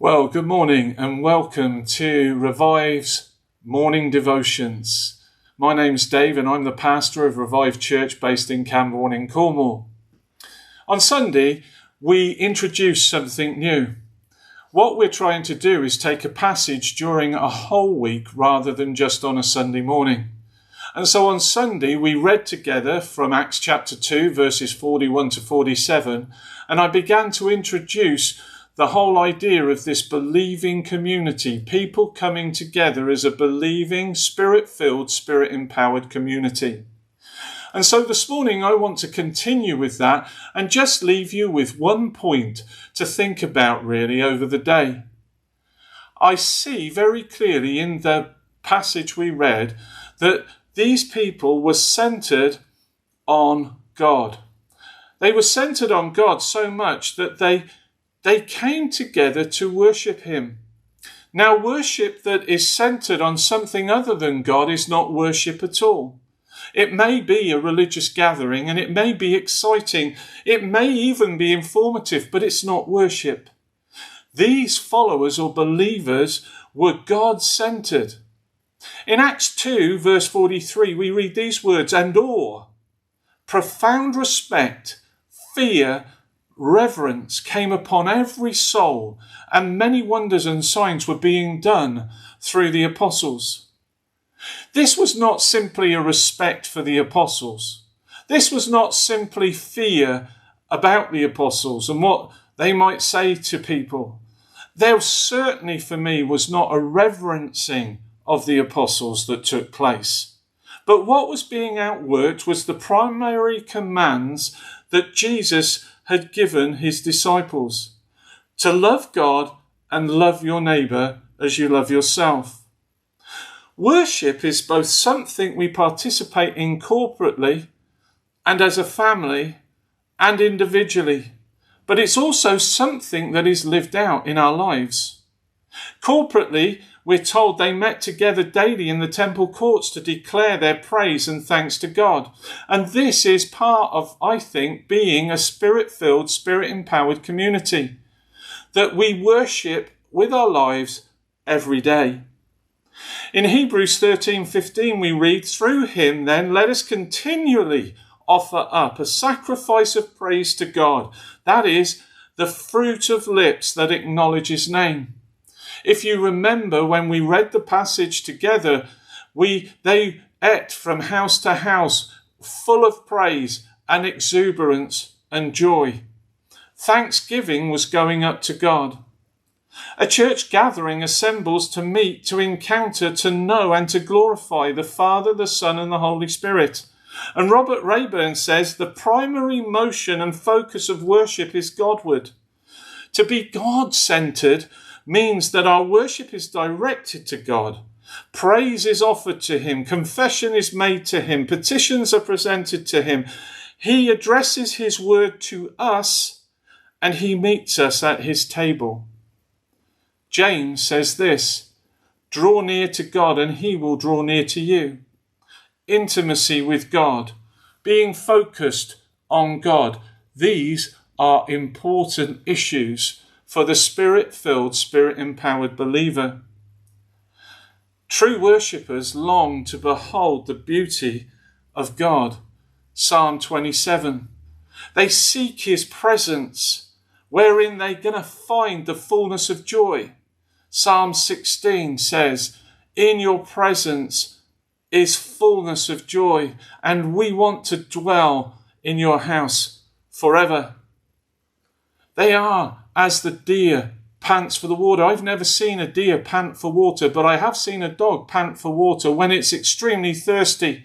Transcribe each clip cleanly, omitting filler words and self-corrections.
Well, good morning and welcome to Revive's Morning Devotions. My name's Dave and I'm the pastor of Revive Church based in Camborne in Cornwall. On Sunday, we introduce something new. What we're trying to do is take a passage during a whole week rather than just on a Sunday morning. And so on Sunday, we read together from Acts chapter 2, verses 41 to 47, and I began to introduce the whole idea of this believing community, people coming together as a believing, spirit-filled, spirit-empowered community. And so this morning I want to continue with that and just leave you with one point to think about really over the day. I see very clearly in the passage we read that these people were centered on God. They were centered on God so much that they came together to worship him. Now, worship that is centered on something other than God is not worship at all. It may be a religious gathering and it may be exciting. It may even be informative, but it's not worship. These followers or believers were God-centered. In Acts 2, verse 43, we read these words, "And awe, profound respect, fear, reverence came upon every soul, and many wonders and signs were being done through the apostles." This was not simply a respect for the apostles. This was not simply fear about the apostles and what they might say to people. There certainly for me was not a reverencing of the apostles that took place. But what was being outworked was the primary commands that Jesus had given his disciples: to love God and love your neighbour as you love yourself. Worship is both something we participate in corporately and as a family and individually, but it's also something that is lived out in our lives. Corporately, we're told they met together daily in the temple courts to declare their praise and thanks to God. And this is part of, I think, being a spirit-filled, spirit-empowered community, that we worship with our lives every day. In Hebrews 13:15 we read, "Through him then let us continually offer up a sacrifice of praise to God, that is, the fruit of lips that acknowledge his name." If you remember when we read the passage together, they ate from house to house, full of praise and exuberance and joy. Thanksgiving was going up to God. A church gathering assembles to meet, to encounter, to know and to glorify the Father, the Son and the Holy Spirit. And Robert Rayburn says the primary motion and focus of worship is Godward. To be God-centered means that our worship is directed to God. Praise is offered to him. Confession is made to him. Petitions are presented to him. He addresses his word to us and he meets us at his table. James says this, "Draw near to God and he will draw near to you." Intimacy with God, being focused on God. These are important issues for the spirit-filled, spirit-empowered believer. True worshippers long to behold the beauty of God. Psalm 27. They seek his presence, wherein they're going to find the fullness of joy. Psalm 16 says, "In your presence is fullness of joy, and we want to dwell in your house forever." They are as the deer pants for the water. I've never seen a deer pant for water, but I have seen a dog pant for water when it's extremely thirsty.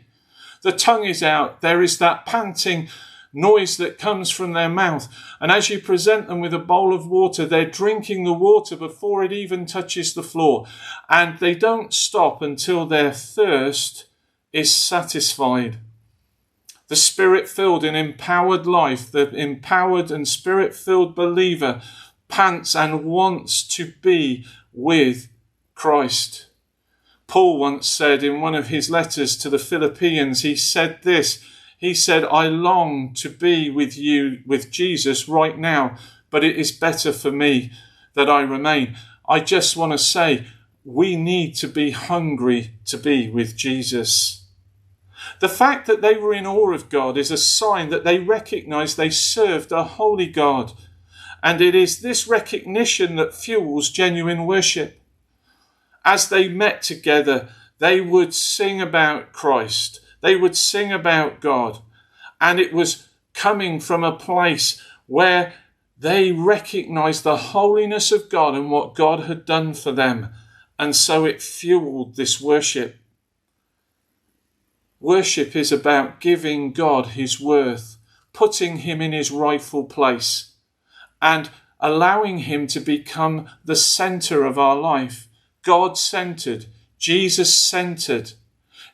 The tongue is out. There is that panting noise that comes from their mouth. And as you present them with a bowl of water, they're drinking the water before it even touches the floor. And they don't stop until their thirst is satisfied. The spirit-filled and empowered life, the empowered and spirit-filled believer pants and wants to be with Christ. Paul once said in one of his letters to the Philippians, he said this, he said, "I long to be with you, with Jesus right now, but it is better for me that I remain." I just want to say, we need to be hungry to be with Jesus. The fact that they were in awe of God is a sign that they recognized they served a holy God. And it is this recognition that fuels genuine worship. As they met together, they would sing about Christ. They would sing about God. And it was coming from a place where they recognized the holiness of God and what God had done for them. And so it fueled this worship. Worship is about giving God his worth, putting him in his rightful place, and allowing him to become the center of our life. God-centered, Jesus-centered.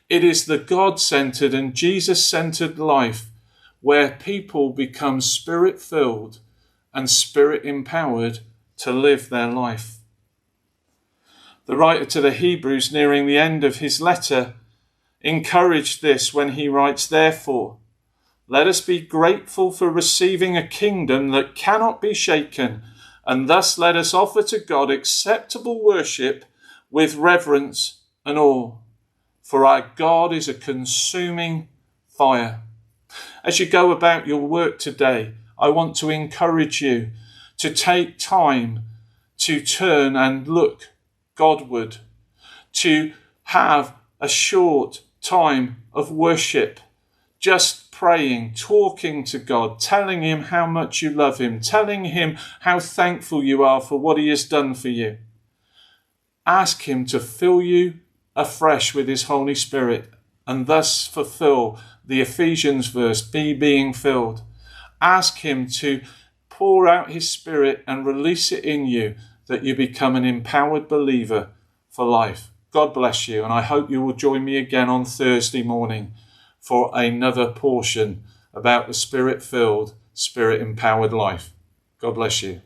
It is the God-centered and Jesus-centered life where people become spirit-filled and spirit-empowered to live their life. The writer to the Hebrews, nearing the end of his letter, encouraged this when he writes, "Therefore, let us be grateful for receiving a kingdom that cannot be shaken, and thus let us offer to God acceptable worship with reverence and awe. For our God is a consuming fire." As you go about your work today, I want to encourage you to take time to turn and look Godward, to have a short time of worship, just praying, talking to God, telling him how much you love him, telling him how thankful you are for what he has done for you. Ask him to fill you afresh with his Holy Spirit and thus fulfill the Ephesians verse, be being filled. Ask him to pour out his Spirit and release it in you that you become an empowered believer for life. God bless you, and I hope you will join me again on Thursday morning for another portion about the Spirit-filled, Spirit-empowered life. God bless you.